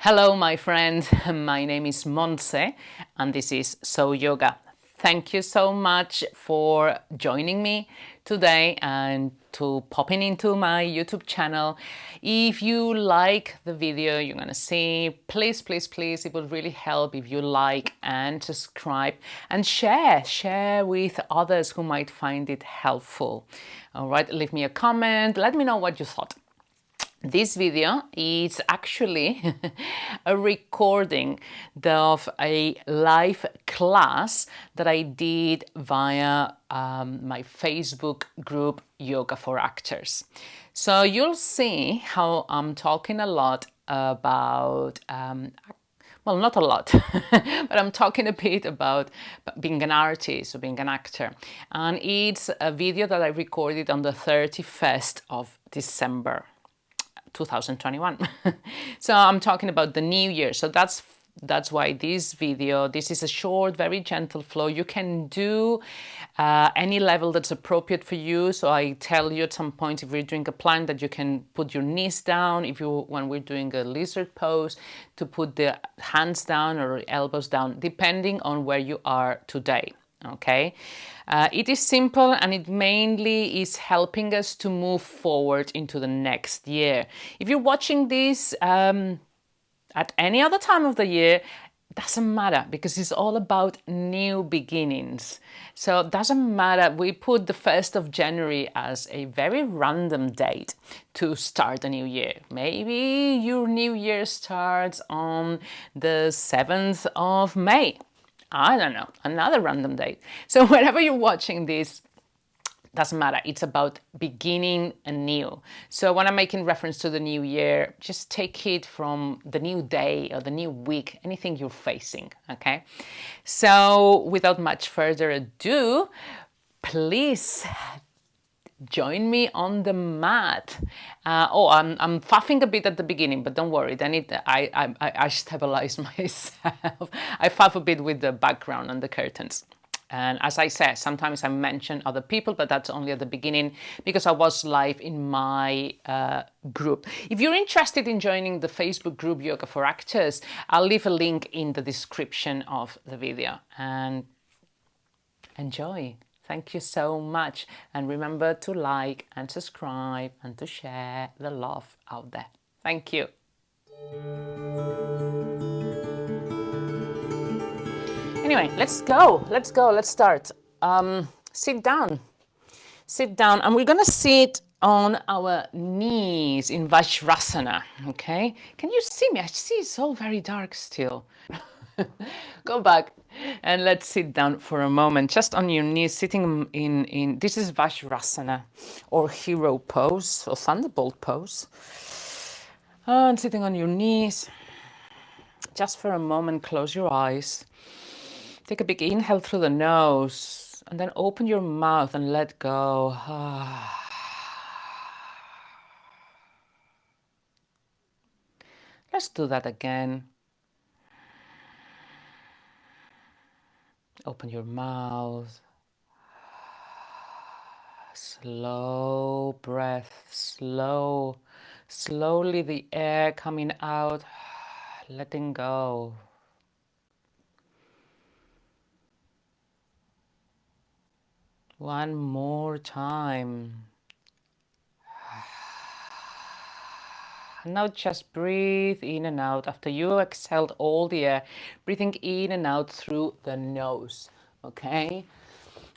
Hello, my friend. My name is Montse, and this is So Yoga. Thank you so much for joining me today and to popping into my YouTube channel. If you like the video you're gonna see, please, it would really help if you like and subscribe and share with others who might find it helpful. All right, leave me a comment, let me know what you thought. This video is actually a recording of a live class that I did via my Facebook group Yoga for Actors. So you'll see how I'm talking a lot about well, not a lot, but I'm talking a bit about being an artist or being an actor. And it's a video that I recorded on the 31st of December 2021. So I'm talking about the new year. So that's why this video, this is a short, very gentle flow. You can do any level that's appropriate for you. So I tell you at some point, if we're doing a plank, that you can put your knees down. If you, when we're doing a lizard pose, to put the hands down or elbows down, depending on where you are today. Okay, it is simple, and it mainly is helping us to move forward into the next year. If you're watching this at any other time of the year, doesn't matter, because it's all about new beginnings. So it doesn't matter. We put the 1st of January as a very random date to start a new year. Maybe your new year starts on the 7th of May. I don't know, another random date. So whenever you're watching this, doesn't matter. It's about beginning anew. So when I'm making reference to the new year, just take it from the new day or the new week, anything you're facing, okay? So without much further ado, please join me on the mat. I'm faffing a bit at the beginning, but don't worry. Then I stabilize myself. I faff a bit with the background and the curtains. And as I said, sometimes I mention other people, but that's only at the beginning because I was live in my group. If you're interested in joining the Facebook group Yoga for Actors, I'll leave a link in the description of the video. And enjoy. Thank you so much. And remember to like and subscribe and to share the love out there. Thank you. Anyway, let's go. Let's start. Sit down. Sit down. And we're going to sit on our knees in Vajrasana. Okay? Can you see me? I see it's all very dark still. Go back and let's sit down for a moment, just on your knees, sitting in this is Vajrasana or hero pose or thunderbolt pose. And sitting on your knees, just for a moment, close your eyes. Take a big inhale through the nose and then open your mouth and let go. Let's do that again. Open your mouth. Slow breath, slowly the air coming out, letting go. One more time. Now just breathe in and out. After you exhaled all the air, breathing in and out through the nose. Okay?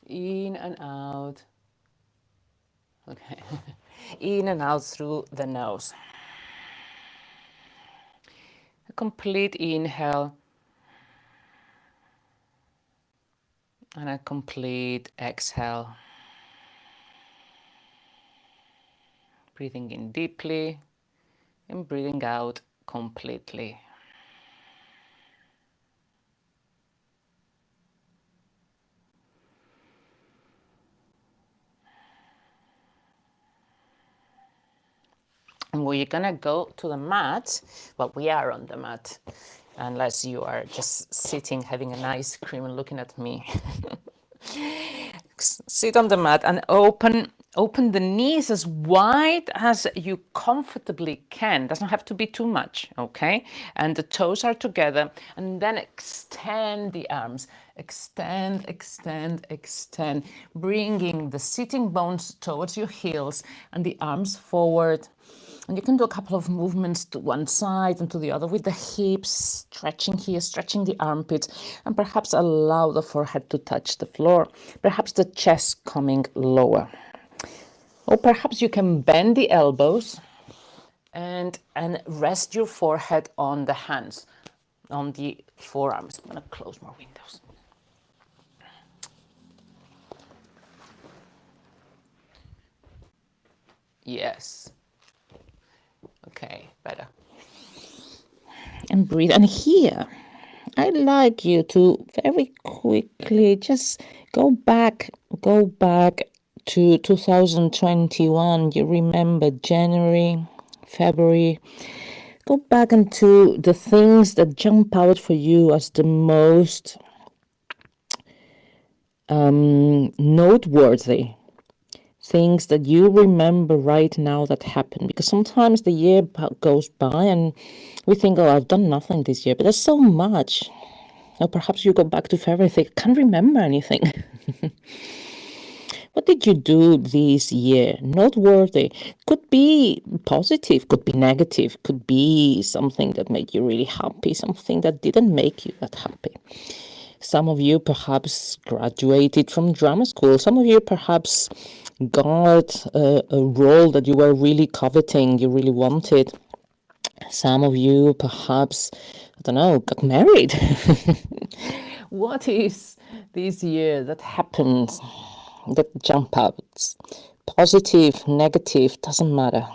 In and out. Okay. In and out through the nose. A complete inhale. And a complete exhale. Breathing in deeply and breathing out completely. And we're gonna go to the mat. Well, we are on the mat, unless you are just sitting having an ice cream and looking at me. Sit on the mat and open Open the knees as wide as you comfortably can. Doesn't have to be too much, okay? And the toes are together. And then extend the arms. Extend, extend, extend. Bringing the sitting bones towards your heels and the arms forward. And you can do a couple of movements to one side and to the other with the hips, stretching here, stretching the armpits, and perhaps allow the forehead to touch the floor. Perhaps the chest coming lower. Or perhaps you can bend the elbows and rest your forehead on the hands, on the forearms. I'm going to close more windows. Yes. Okay, better. And breathe. And here, I'd like you to very quickly just go back to 2021. You remember January, February. Go back into the things that jump out for you as the most noteworthy things that you remember right now that happened. Because sometimes the year goes by and we think, oh, I've done nothing this year, but there's so much. Or perhaps you go back to February and think, I can't remember anything. What did you do this year? Noteworthy. Could be positive, could be negative, could be something that made you really happy, something that didn't make you that happy. Some of you perhaps graduated from drama school. Some of you perhaps got a role that you were really coveting, you really wanted. Some of you perhaps, I don't know, got married. What is this year that happened, that jump out? Positive, negative, doesn't matter.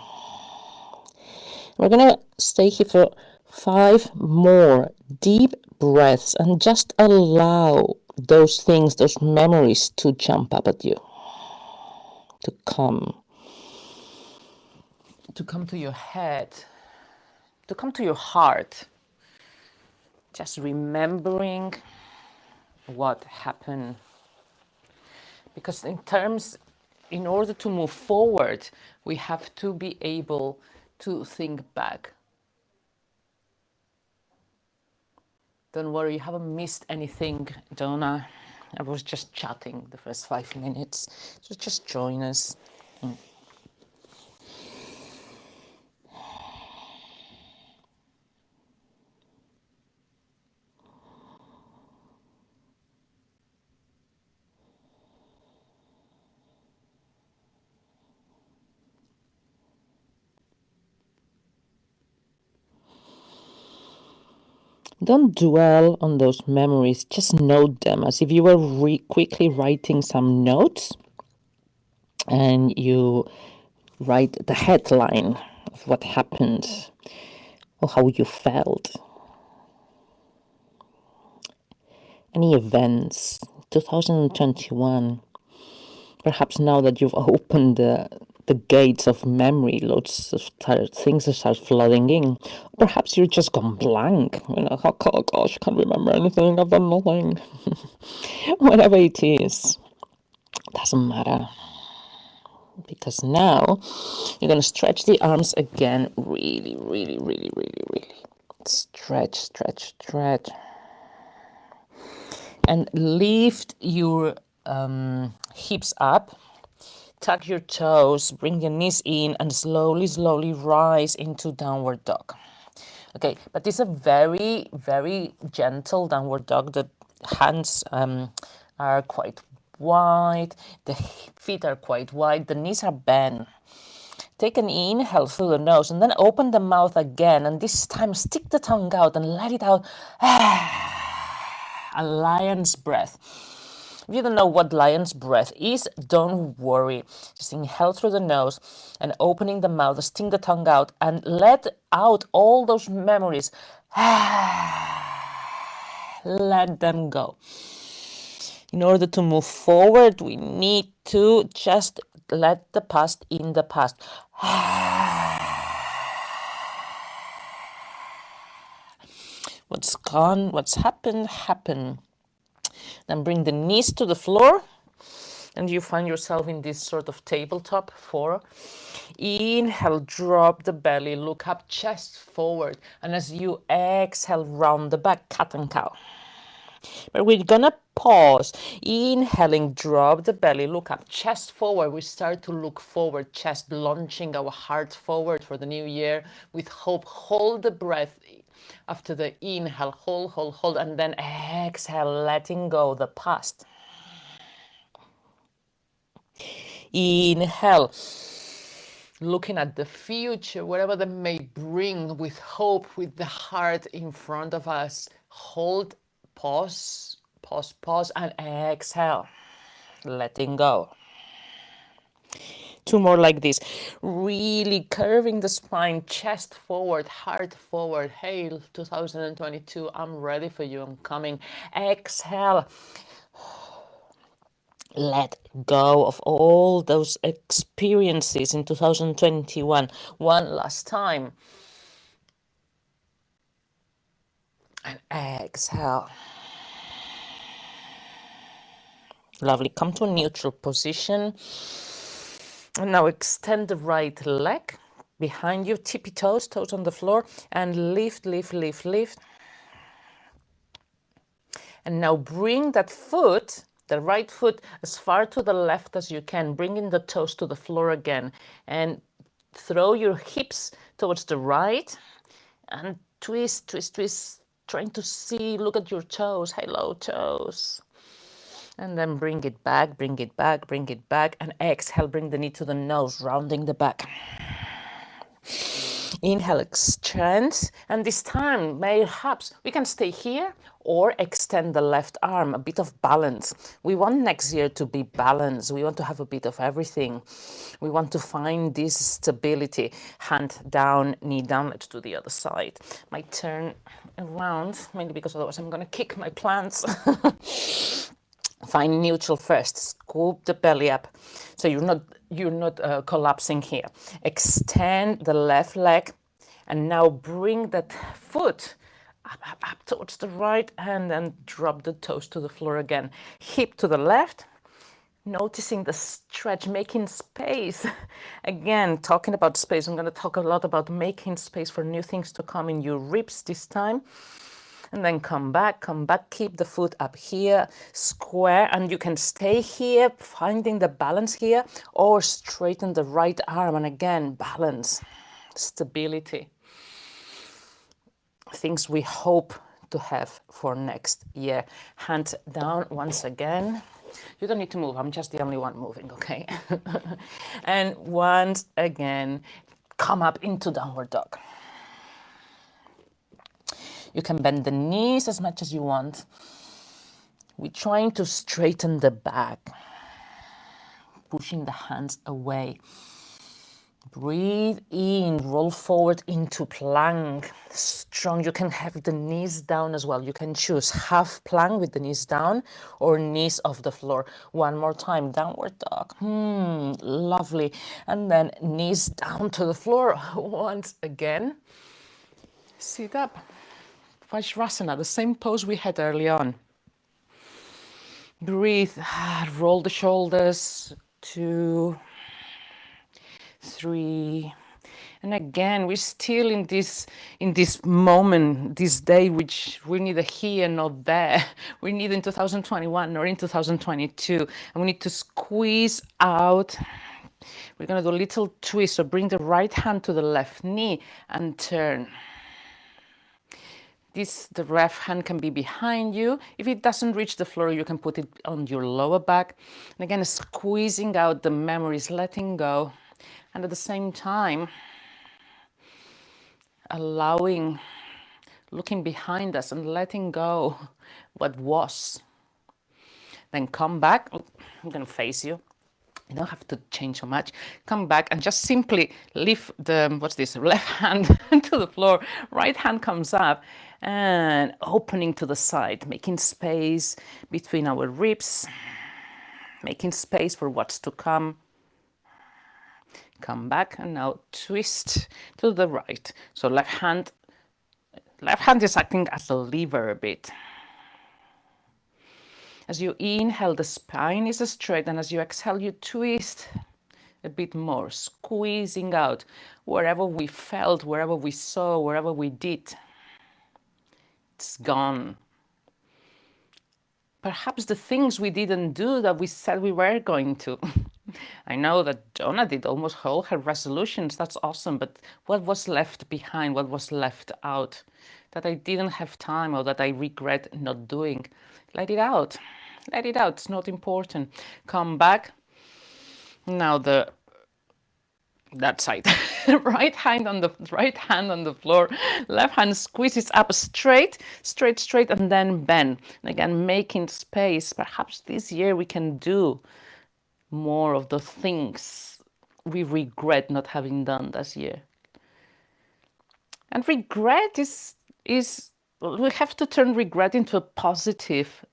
We're gonna stay here for 5 more deep breaths and just allow those things, those memories to jump up at you, to come to your head, to come to your heart. Just remembering what happened. Because in order to move forward, we have to be able to think back. Don't worry, you haven't missed anything, Donna. I was just chatting the first 5 minutes. So just join us. Don't dwell on those memories, just note them as if you were quickly writing some notes and you write the headline of what happened or how you felt. Any events, 2021, perhaps now that you've opened the gates of memory, loads of things start flooding in. Perhaps you're just gone blank. You know, oh gosh, I can't remember anything. I've done nothing. Whatever it is, doesn't matter. Because now you're going to stretch the arms again. Really, really, really, really, really. Stretch, stretch, stretch. And lift your hips up. Tuck your toes, bring your knees in, and slowly, slowly rise into downward dog. Okay, but this is a very, very gentle downward dog. The hands are quite wide, the feet are quite wide, the knees are bent. Take an inhale through the nose and then open the mouth again, and this time stick the tongue out and let it out. A lion's breath. If you don't know what lion's breath is, don't worry. Just inhale through the nose and opening the mouth, sting the tongue out and let out all those memories. Let them go. In order to move forward, we need to just let the past in the past. What's gone, what's happened, happened. Then bring the knees to the floor And you find yourself in this sort of tabletop 4. Inhale, drop the belly, look up, chest forward. And as you exhale, round the back, cat and cow. But we're gonna pause. Inhaling, drop the belly, look up, chest forward. We start to look forward, chest launching our heart forward for the new year with hope. Hold the breath after the inhale, hold, and then exhale, letting go the past. Inhale, looking at the future, whatever that may bring, with hope, with the heart in front of us. Hold, pause, and exhale, letting go. 2 more like this. Really curving the spine, chest forward, heart forward. Hey, 2022, I'm ready for you. I'm coming. Exhale. Let go of all those experiences in 2021. One last time. And exhale. Lovely. Come to a neutral position. And now extend the right leg behind you, tippy toes, toes on the floor, and lift. And now bring that foot, the right foot, as far to the left as you can, bringing the toes to the floor again. And throw your hips towards the right and twist, trying to see, look at your toes, hello toes. And then bring it back, and exhale, bring the knee to the nose, rounding the back. Inhale, extend, and this time, perhaps we can stay here or extend the left arm, a bit of balance. We want next year to be balanced. We want to have a bit of everything. We want to find this stability. Hand down, knee down. Let's do the other side. Might turn around, mainly because otherwise I'm going to kick my plants. Find neutral first. Scoop the belly up, so you're not collapsing here. Extend the left leg, and now bring that foot up towards the right hand, and drop the toes to the floor again. Hip to the left. Noticing the stretch, making space. Again, talking about space. I'm going to talk a lot about making space for new things to come in your ribs this time. And then come back, keep the foot up here, square, and you can stay here, finding the balance here, or straighten the right arm, and again, balance, stability. Things we hope to have for next year. Hand down once again. You don't need to move, I'm just the only one moving, okay? And once again, come up into downward dog. You can bend the knees as much as you want. We're trying to straighten the back, pushing the hands away. Breathe in, roll forward into plank. Strong. You can have the knees down as well. You can choose half plank with the knees down or knees off the floor. One more time, downward dog. Lovely. And then knees down to the floor once again. Sit up. Vajrasana, the same pose we had early on. Breathe, roll the shoulders, 2, 3, and again, we're still in this moment, this day, which we're neither here nor there. We're neither in 2021 nor in 2022, and we need to squeeze out. We're gonna do a little twist, so bring the right hand to the left knee and turn. The left hand can be behind you. If it doesn't reach the floor, you can put it on your lower back. And again, squeezing out the memories, letting go. And at the same time, allowing, looking behind us and letting go what was. Then come back. I'm going to face you. You don't have to change so much. Come back and just simply lift the, left hand to the floor. Right hand comes up and opening to the side, making space between our ribs, making space for what's to come. Come back and now twist to the right. So left hand is acting as a lever a bit. As you inhale, the spine is straight, and as you exhale, you twist a bit more, squeezing out wherever we felt, wherever we saw, wherever we did. It's gone. Perhaps the things we didn't do that we said we were going to. I know that Jonah did almost all her resolutions. That's awesome. But what was left behind? What was left out that I didn't have time or that I regret not doing? Let it out. Let it out. It's not important. Come back. Now that side. right hand on the floor, left hand squeezes up straight, and then bend. And again, making space. Perhaps this year we can do more of the things we regret not having done this year. And regret is we have to turn regret into a positive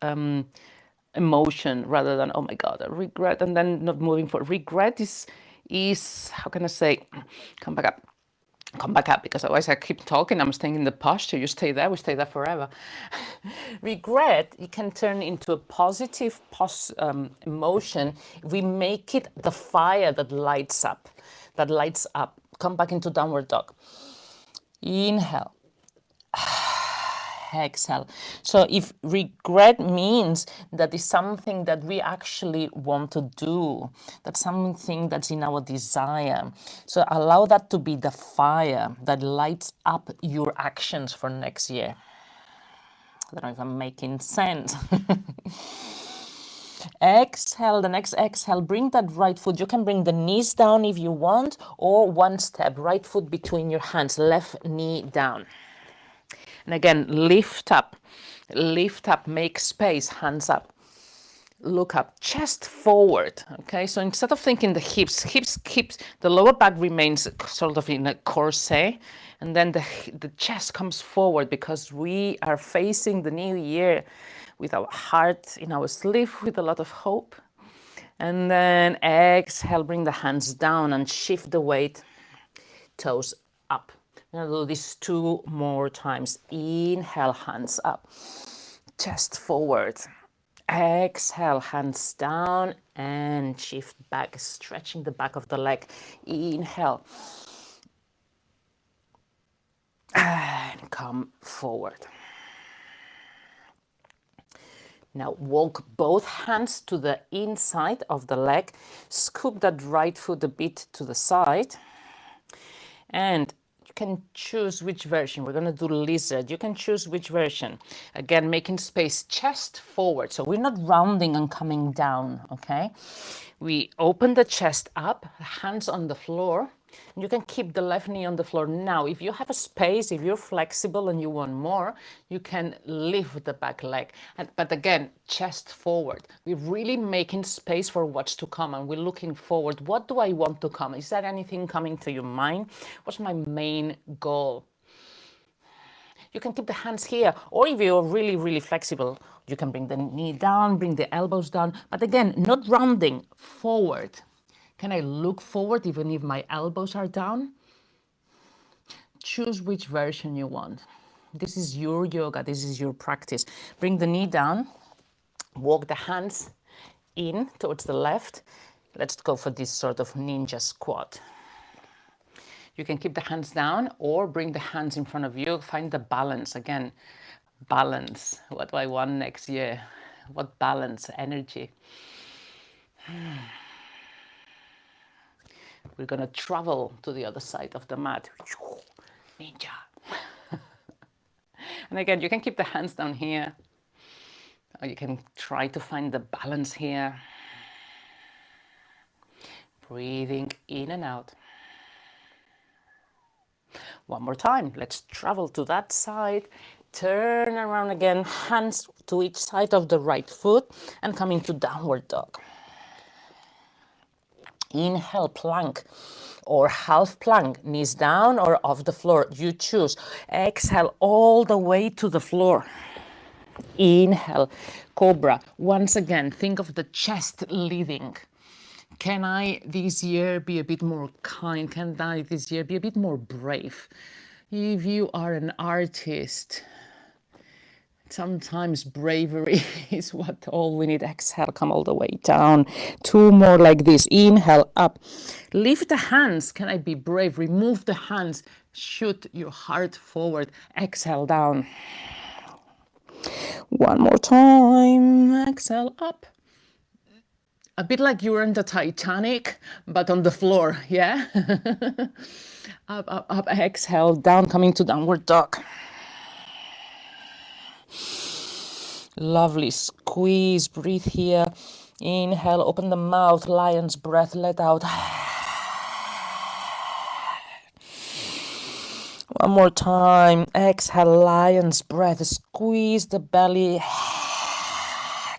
emotion rather than, oh my God, I regret, and then not moving forward. Regret is how can I say, come back up, because otherwise I keep talking, I'm staying in the posture, you stay there, we stay there forever. Regret, it can turn into a positive emotion. We make it the fire that lights up. Come back into downward dog. Inhale. Exhale. So if regret means that is something that we actually want to do, that's something that's in our desire. So allow that to be the fire that lights up your actions for next year. I don't know if I'm making sense. Exhale, the next exhale, bring that right foot. You can bring the knees down if you want, or one step, right foot between your hands, left knee down. And again, lift up, make space, hands up, look up, chest forward. Okay, so instead of thinking the hips, the lower back remains sort of in a corset, and then the chest comes forward because we are facing the new year with our heart in our sleeve with a lot of hope. And then exhale, bring the hands down and shift the weight, toes up. I'm going to do this 2 more times. Inhale, hands up, chest forward. Exhale, hands down and shift back, stretching the back of the leg. Inhale. And come forward. Now walk both hands to the inside of the leg. Scoop that right foot a bit to the side. And you can choose which version. We're going to do lizard. You can choose which version. Again, making space, chest forward. So we're not rounding and coming down, okay? We open the chest up, hands on the floor. You can keep the left knee on the floor. Now, if you have a space, if you're flexible and you want more, you can lift the back leg. But again, chest forward. We're really making space for what's to come, and we're looking forward. What do I want to come? Is there anything coming to your mind? What's my main goal? You can keep the hands here, or if you're really, really flexible, you can bring the knee down, bring the elbows down. But again, not rounding, forward. Can I look forward even if my elbows are down? Choose which version you want. This is your yoga, this is your practice. Bring the knee down, walk the hands in towards the left. Let's go for this sort of ninja squat. You can keep the hands down or bring the hands in front of you. Find the balance. Again, balance. What do I want next year? What balance, energy? We're going to travel to the other side of the mat. Ninja. And again, you can keep the hands down here. Or you can try to find the balance here. Breathing in and out. One more time. Let's travel to that side. Turn around again. Hands to each side of the right foot and come into downward dog. Inhale, plank or half plank, knees down or off the floor, you choose. Exhale all the way to the floor. Inhale, cobra. Once again, think of the chest leading. Can I this year be a bit more kind? Can I this year be a bit more brave? If you are an artist, Sometimes bravery is what all we need. Exhale, come all the way down. 2 more like this. Inhale, up. Lift the hands. Can I be brave? Remove the hands. Shoot your heart forward. Exhale, down. One more time. Exhale, up. A bit like you were in the Titanic, but on the floor, yeah? Up, up, up. Exhale, down, coming to downward dog. Lovely. Squeeze, breathe here. Inhale, open the mouth, lion's breath, let out. One more time. Exhale, lion's breath. Squeeze the belly.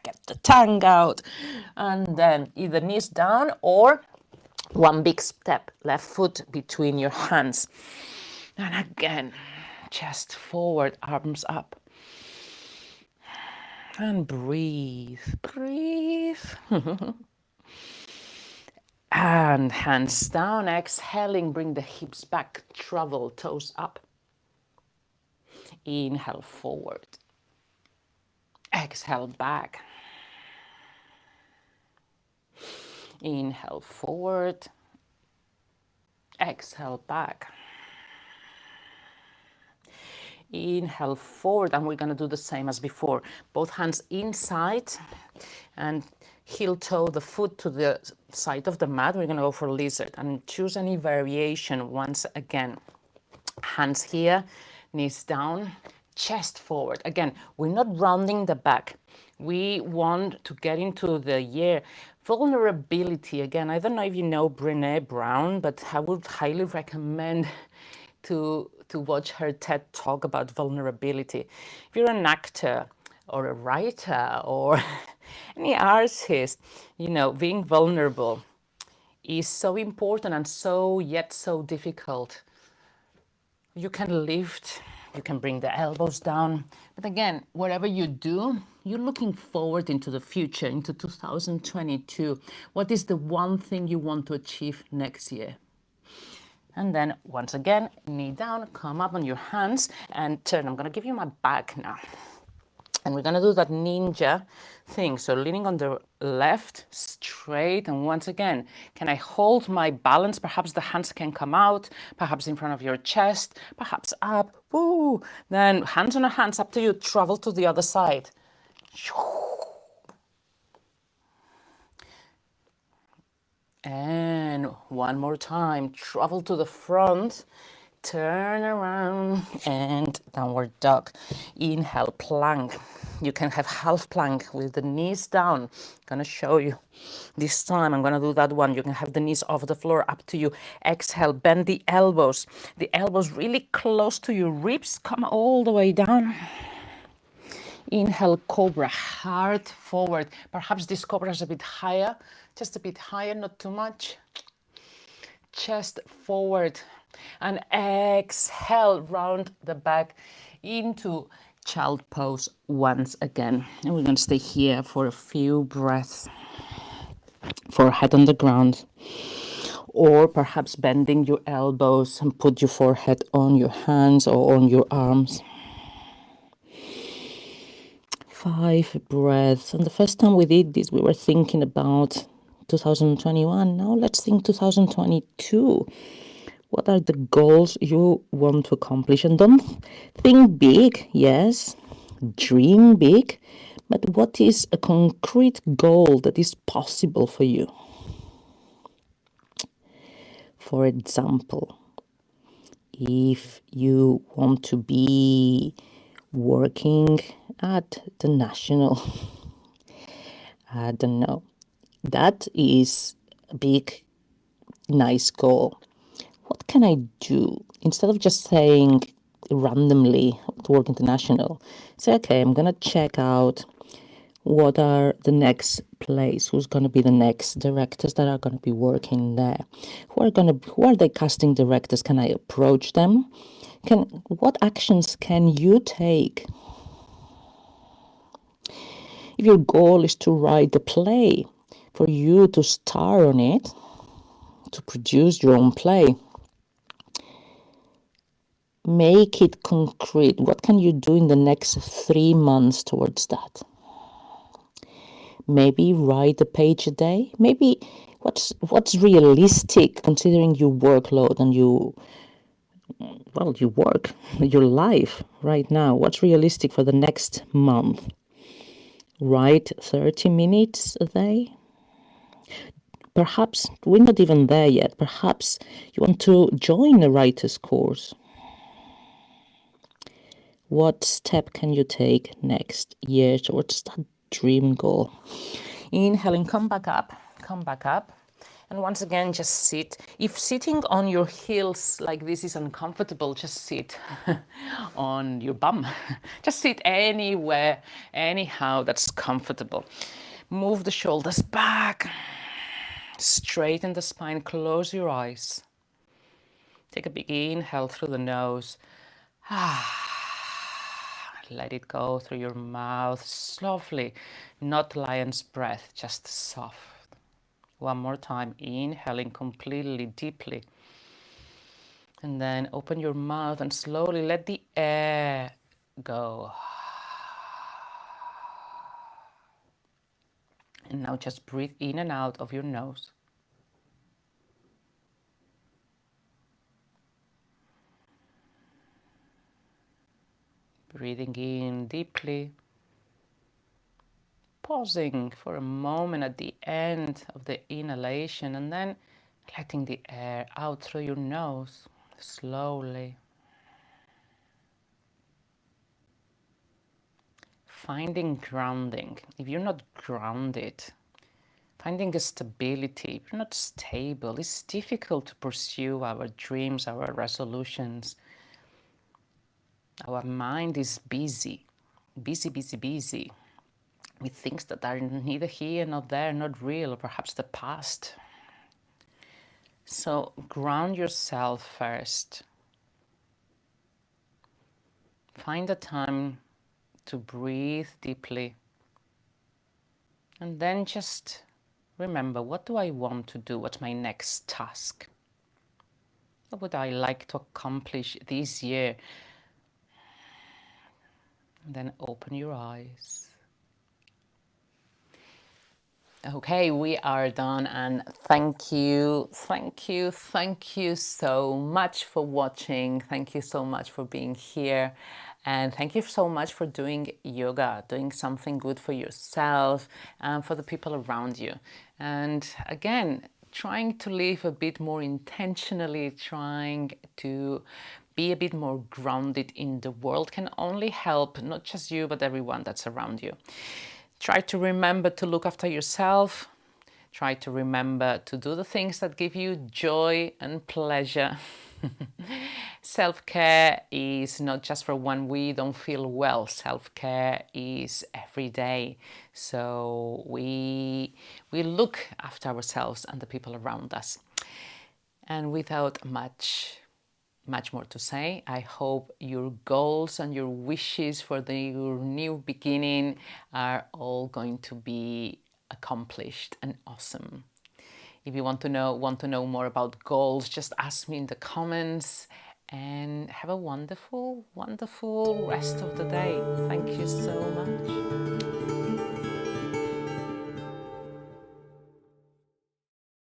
Get the tongue out. And then either knees down or one big step. Left foot between your hands. And again, chest forward, arms up. And breathe, breathe. And hands down, exhaling, bring the hips back, travel, toes up. Inhale, forward. Exhale, back. Inhale, forward. Exhale, back. Inhale, forward, and we're going to do the same as before. Both hands inside and heel toe the foot to the side of the mat. We're going to go for lizard and choose any variation once again. Hands here, knees down, chest forward. Again, we're not rounding the back. We want to get into the vulnerability. Again, I don't know if you know Brené Brown, but I would highly recommend to watch her TED talk about vulnerability. If you're an actor or a writer or any artist, you know, being vulnerable is so important and yet so difficult. You can lift, you can bring the elbows down. But again, whatever you do, you're looking forward into the future, into 2022. What is the one thing you want to achieve next year? And then once again, knee down, come up on your hands and turn. I'm going to give you my back now. And we're going to do that ninja thing. So leaning on the left, straight. And once again, can I hold my balance? Perhaps the hands can come out, perhaps in front of your chest, perhaps up. Woo! Then hands on the hands, up to you. Travel to the other side. And one more time, travel to the front, turn around and downward dog. Inhale, plank. You can have half plank with the knees down. I'm gonna show you. This time I'm gonna do that one. You can have the knees off the floor, up to you. Exhale, bend the elbows. The elbows really close to your ribs. Come all the way down. Inhale, cobra, heart forward. Perhaps this cobra is a bit higher, just a bit higher, not too much. Chest forward. And exhale, round the back into child pose once again. And we're going to stay here for a few breaths. Forehead on the ground. Or perhaps bending your elbows and put your forehead on your hands or on your arms. 5 breaths. And the first time we did this, we were thinking about 2021. Now let's think 2022. What are the goals you want to accomplish? And don't think big, yes, dream big, but what is a concrete goal that is possible for you? For example, if you want to be working at the national, I don't know, that is a big, nice goal. What can I do? Instead of just saying randomly to work international, say, okay, I'm going to check out what are the next place, who's going to be the next directors that are going to be working there, who are the casting directors? Can I approach them? What actions can you take? If your goal is to write a play, for you to star on it, to produce your own play, Make it concrete. What can you do in the next 3 months towards that? Maybe write a page a day. Maybe what's realistic considering your workload and you work, your life right now. What's realistic for the next month? Write 30 minutes a day. Perhaps we're not even there yet. Perhaps you want to join a writer's course. What step can you take next year towards that dream goal? Inhale and come back up, come back up. And once again, just sit. If sitting on your heels like this is uncomfortable, just sit on your bum. Just sit anywhere, anyhow that's comfortable. Move the shoulders back, straighten the spine, close your eyes. Take a big inhale through the nose. Let it go through your mouth softly, not lion's breath, just soft. One more time, inhaling completely, deeply. And then open your mouth and slowly let the air go. And now just breathe in and out of your nose. Breathing in deeply. Pausing for a moment at the end of the inhalation and then letting the air out through your nose slowly. Finding grounding. If you're not grounded, finding a stability, if you're not stable, it's difficult to pursue our dreams, our resolutions. Our mind is busy, busy, busy, busy with things that are neither here nor there, not real, or perhaps the past. So ground yourself first. Find a time to breathe deeply. And then just remember, what do I want to do? What's my next task? What would I like to accomplish this year? And then open your eyes. Okay, we are done, and thank you so much for watching. Thank you so much for being here, and thank you so much for doing yoga, doing something good for yourself and for the people around you. And again, trying to live a bit more intentionally, trying to be a bit more grounded in the world can only help not just you, but everyone that's around you. Try to remember to look after yourself. Try to remember to do the things that give you joy and pleasure. Self-care is not just for when we don't feel well. Self-care is every day. So we look after ourselves and the people around us. And without much more to say, I hope your goals and your wishes for your new beginning are all going to be accomplished and awesome. If you want to know more about goals, just ask me in the comments, and have a wonderful, wonderful rest of the day. Thank you so much.